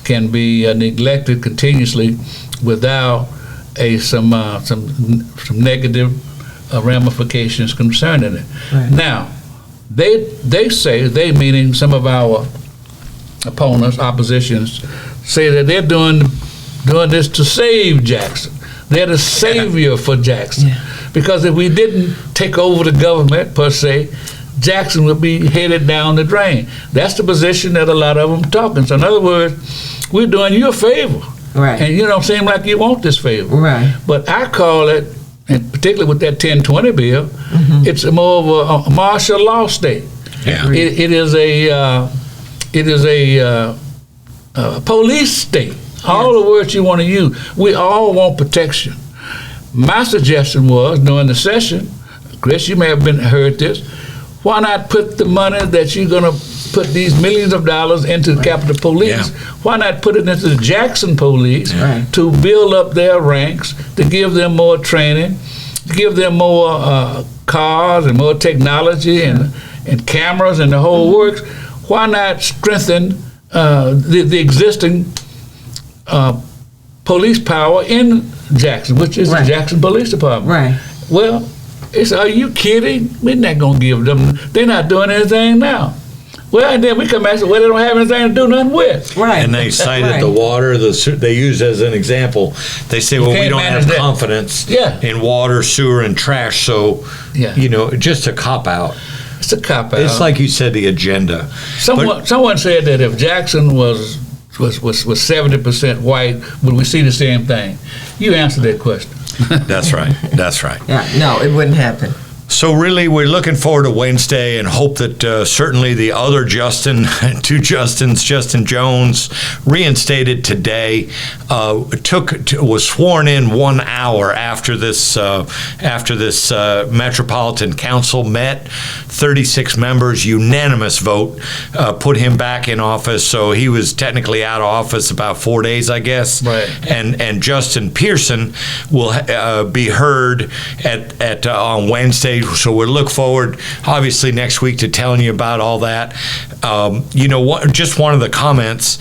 can be neglected continuously without some negative ramifications concerning it. Right. Now, they say, they meaning some of our opponents, oppositions, say that they're doing this to save Jackson. They're the savior for Jackson. Yeah. Because if we didn't take over the government, per se, Jackson would be headed down the drain. That's the position that a lot of them talking. So in other words, we're doing you a favor. Right. And you don't seem like you want this favor. Right. But I call it, and particularly with that 1020 bill, it's more of a martial law state. Yeah. It is a police state. All the words you want to use. We all want protection. My suggestion was during the session, Chris, you may have heard this. Why not put the money that you're going to put these millions of dollars into the Capitol Police? Yeah. Why not put it into the Jackson Police to build up their ranks, to give them more training, to give them more cars and more technology and cameras and the whole works? Why not strengthen the existing police power in Jackson, which is the Jackson Police Department? Right. Well, are you kidding? We're not going to give them, they're not doing anything now. Well, and then we come back and say, well, they don't have anything to do nothing with. Right. And they cited the water, they use as an example. They say, well, we don't have confidence in water, sewer, and trash, so, just a cop-out. It's a cop-out. It's like you said, the agenda. Someone said that if Jackson was 70% white, would we see the same thing? You answered that question. That's right. Yeah, no, it wouldn't happen. So really, we're looking forward to Wednesday and hope that certainly the other Justin, two Justins, Justin Jones, reinstated today, was sworn in 1 hour after this Metropolitan Council met. 36 members, unanimous vote, put him back in office. So he was technically out of office about 4 days, I guess. Right. And Justin Pearson will be heard at on Wednesday. So we'll look forward, obviously, next week to telling you about all that. Just one of the comments.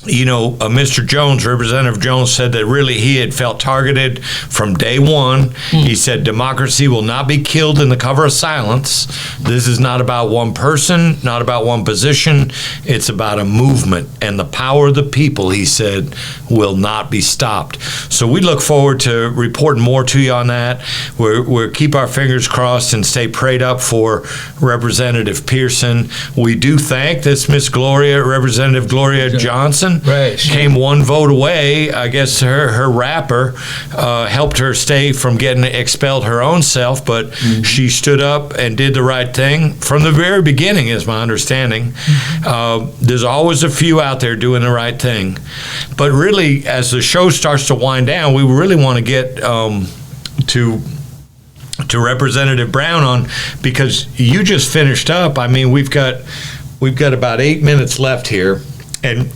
Mr. Jones, Representative Jones, said that really he had felt targeted from day one. He said democracy will not be killed in the cover of silence. This is not about one person, not about one position. It's about a movement, and the power of the people, he said, will not be stopped. So we look forward to reporting more to you on that. We'll keep our fingers crossed and stay prayed up for Representative Pearson. We do thank this Miss Gloria, Representative Gloria Johnson. Right. Came one vote away. I guess her rapper helped her stay from getting expelled her own self, but she stood up and did the right thing from the very beginning, is my understanding. There's always a few out there doing the right thing. But really, as the show starts to wind down, we really want to get to Representative Brown on, because you just finished up. I mean, we've got about 8 minutes left here. And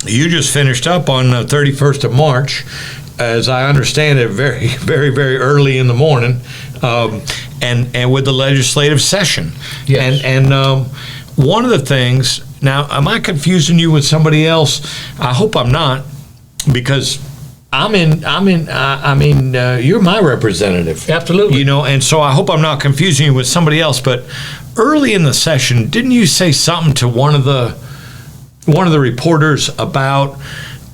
you just finished up on the 31st of March, as I understand it, very, very, very early in the morning, and with the legislative session. Yes. And one of the things, now, am I confusing you with somebody else? I hope I'm not, because you're my representative. Absolutely. And so I hope I'm not confusing you with somebody else, but early in the session, didn't you say something to one of the reporters about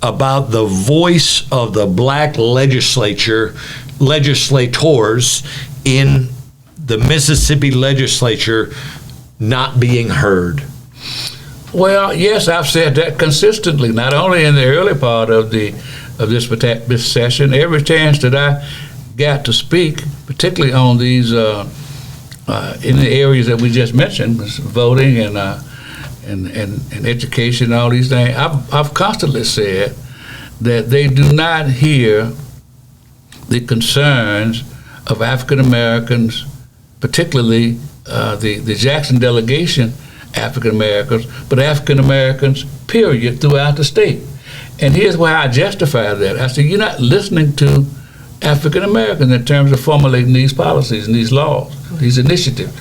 the voice of the black legislators in the Mississippi legislature not being heard? Well, yes, I've said that consistently, not only in the early part of this session. Every chance that I got to speak, particularly on these in the areas that we just mentioned, voting and education and all these things, I've constantly said that they do not hear the concerns of African Americans, particularly the Jackson delegation African Americans, but African Americans, period, throughout the state. And here's why I justify that. I said, you're not listening to African Americans in terms of formulating these policies and these laws, these initiatives.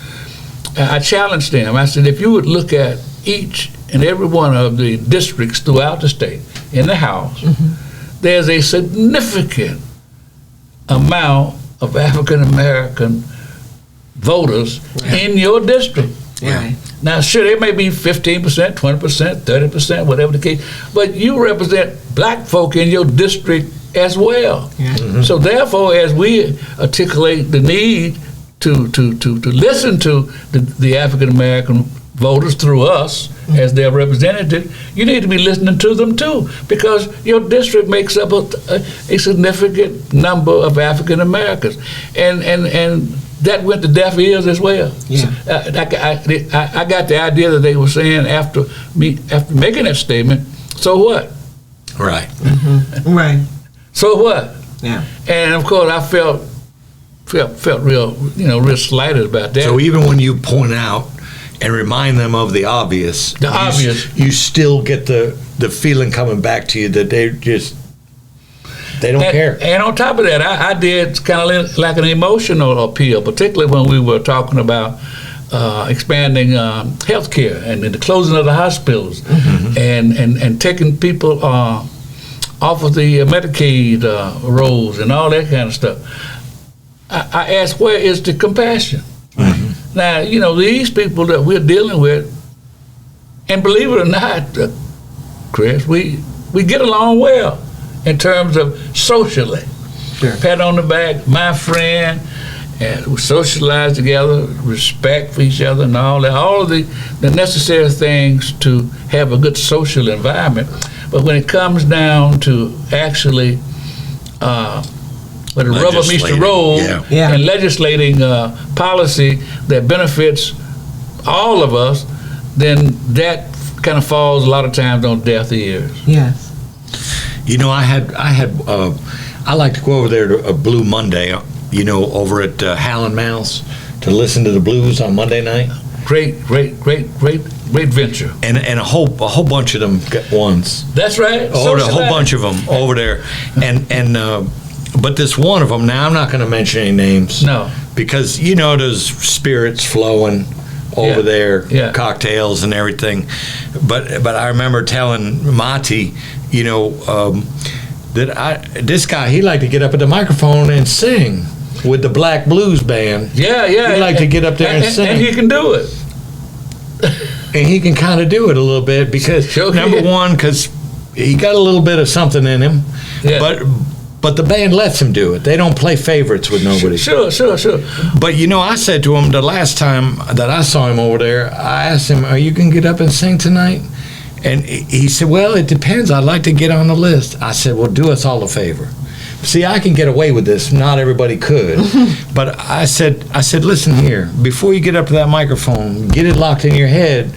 I challenged them. I said, if you would look at each and every one of the districts throughout the state in the House, there's a significant amount of African American voters in your district. Right. Now, sure, there may be 15%, 20%, 30%, whatever the case, but you represent black folk in your district as well. Yeah. So therefore, as we articulate the need to listen to the African American voters through us as their representative, you need to be listening to them too, because your district makes up a significant number of African Americans. And that went to deaf ears as well. Yeah. I got the idea that they were saying after making that statement, so what? Right. Mm-hmm. Right. So what? Yeah. And of course, I felt real, real slighted about that. So even when you point out and remind them of the obvious, you still get the feeling coming back to you that they don't care. And on top of that, I did kind of like an emotional appeal, particularly when we were talking about expanding health care and the closing of the hospitals, and taking people off of the Medicaid rolls and all that kind of stuff. I asked, where is the compassion? Now, these people that we're dealing with, and believe it or not, Chris, we get along well in terms of socially. Sure. Pat on the back, my friend, and we socialize together, respect for each other and all that, all of the necessary things to have a good social environment. But when it comes down to actually where the rubber meets the road and legislating policy that benefits all of us, then that kind of falls a lot of times on deaf ears. Yes. I like to go over there to a Blue Monday, over at Howlin' Mouse to listen to the blues on Monday night. Great venture. And a whole bunch of them got ones. That's right. A whole bunch of them over there, and but this one of them. Now I'm not going to mention any names. No. Because there's spirits flowing over there, cocktails and everything. But I remember telling Maati, that this guy, he liked to get up at the microphone and sing with the Black Blues Band. Yeah. He liked to get up there and sing. And he can do it. And he can kind of do it a little bit because, number one, because he got a little bit of something in him. Yeah. But the band lets him do it. They don't play favorites with nobody. Sure. But, I said to him the last time that I saw him over there, I asked him, are you going to get up and sing tonight? And he said, well, it depends. I'd like to get on the list. I said, well, do us all a favor. See, I can get away with this. Not everybody could. But I said, listen here. Before you get up to that microphone, get it locked in your head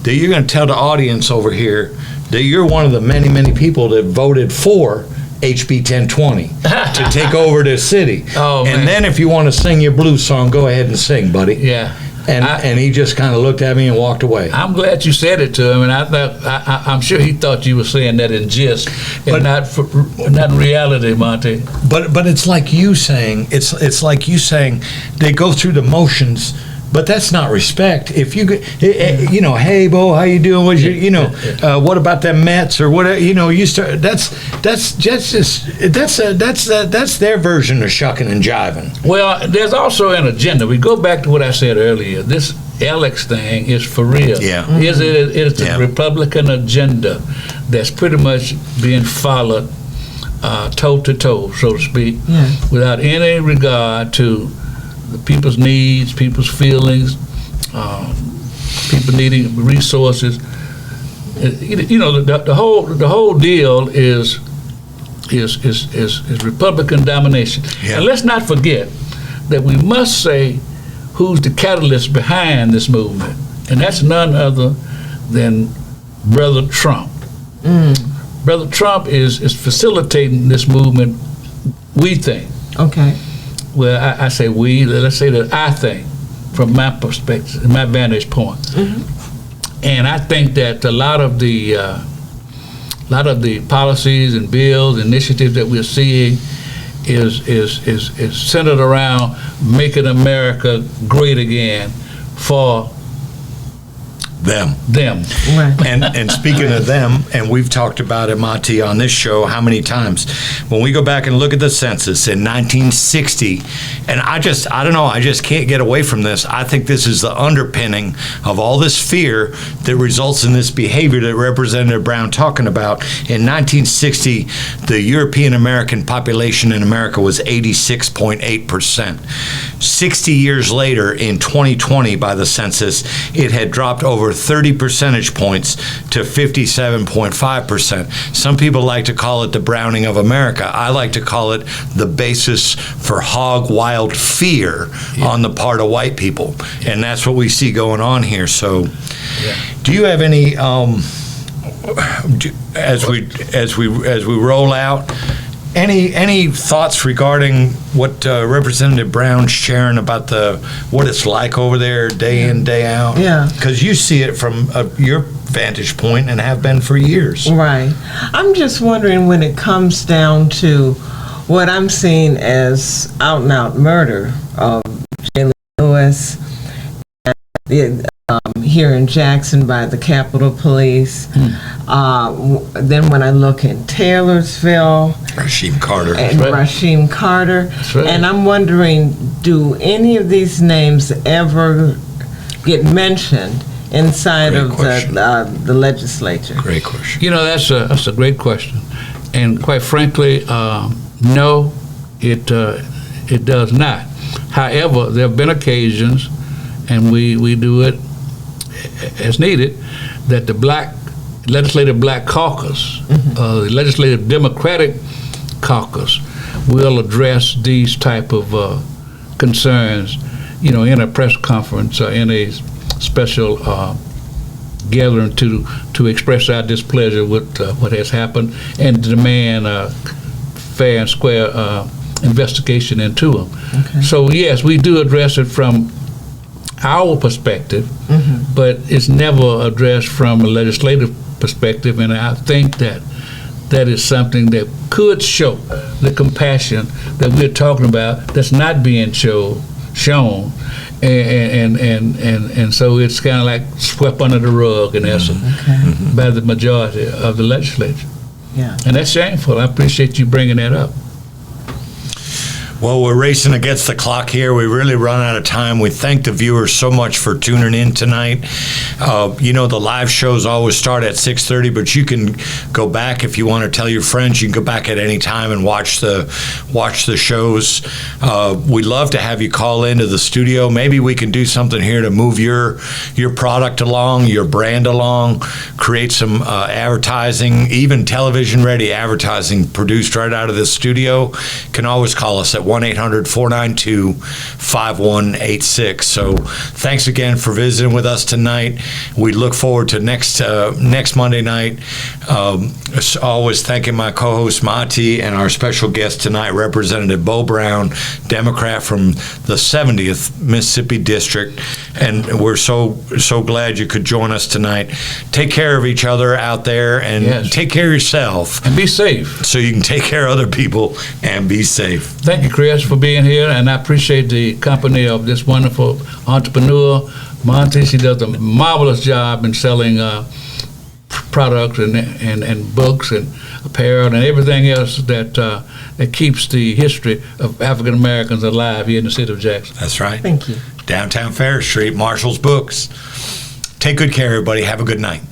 that you're going to tell the audience over here that you're one of the many, many people that voted for HB 1020 to take over this city. Oh, and man. then if you want to sing your blues song, go ahead and sing, buddy. Yeah. And he just kind of looked at me and walked away. I'm glad you said it to him, and I'm sure he thought you were saying that in jest, and not in reality, Monty. But it's like you saying they go through the motions. But that's not respect. If you, hey Bo, how you doing? What about them Mets or whatever? You start. That's their version of shucking and jiving. Well, there's also an agenda. We go back to what I said earlier. This Alex thing is for real. Yeah. It's a Republican agenda that's pretty much being followed toe to toe, so to speak, without any regard to the people's needs, people's feelings, people needing resources. The whole deal is Republican domination. Yeah. And let's not forget that we must say who's the catalyst behind this movement, and that's none other than Brother Trump. Brother Trump is facilitating this movement, we think. Okay. Well, I say we, let's say that I think, from my perspective, my vantage point. And I think that a lot of the policies and bills, initiatives that we're seeing is centered around making America great again for them. Right. And speaking of them, and we've talked about it, Maati, on this show how many times, when we go back and look at the census in 1960, and I don't know, I just can't get away from this. I think this is the underpinning of all this fear that results in this behavior that Representative Brown talking about. In 1960, the European American population in America was 86.8%. 60 years later, in 2020, by the census, it had dropped over over 30 percentage points to 57.5%. Some people like to call it the Browning of America. I like to call it the basis for hog wild fear on the part of white people. And that's what we see going on here. So do you have any, as we roll out, any thoughts regarding what Representative Brown's sharing about what it's like over there day in, day out? Yeah. Because you see it from your vantage point and have been for years. Right. I'm just wondering, when it comes down to what I'm seeing as out-and-out murder of Jane Lewis, and here in Jackson by the Capitol Police. Then when I look in Taylorsville, Rasheem Carter. And Rasheem Carter. Right. And I'm wondering, do any of these names ever get mentioned inside of the legislature? Great question. You know, that's a great question. And quite frankly, no, it does not. However, there have been occasions, and we do it as needed, that the Legislative Black Caucus, the Legislative Democratic Caucus, will address these type of concerns, in a press conference or in a special gathering to express our displeasure with what has happened and to demand a fair and square investigation into them. Okay. So yes, we do address it from our perspective, but it's never addressed from a legislative perspective, and I think that is something that could show the compassion that we're talking about that's not being shown, and so it's kind of like swept under the rug in essence by the majority of the legislature. Yeah. And that's shameful. I appreciate you bringing that up. Well, we're racing against the clock here. We really run out of time. We thank the viewers so much for tuning in tonight. The live shows always start at 6:30, but you can go back if you want to tell your friends. You can go back at any time and watch the shows. We'd love to have you call into the studio. Maybe we can do something here to move your product along, your brand along, create some advertising, even television-ready advertising produced right out of the studio. You can always call us at 1-800-492-5186. So thanks again for visiting with us tonight. We look forward to next Monday night. Always thanking my co-host Maati and our special guest tonight, Representative Bo Brown, Democrat from the 70th Mississippi District. And we're so glad you could join us tonight. Take care of each other out there, and take care of yourself. And be safe. So you can take care of other people and be safe. Thank you, Chris, for being here, and I appreciate the company of this wonderful entrepreneur, Maati. She does a marvelous job in selling products and books and apparel and everything else that keeps the history of African Americans alive here in the city of Jackson. That's right. Thank you. Downtown Fair Street, Marshall's Books. Take good care, everybody. Have a good night.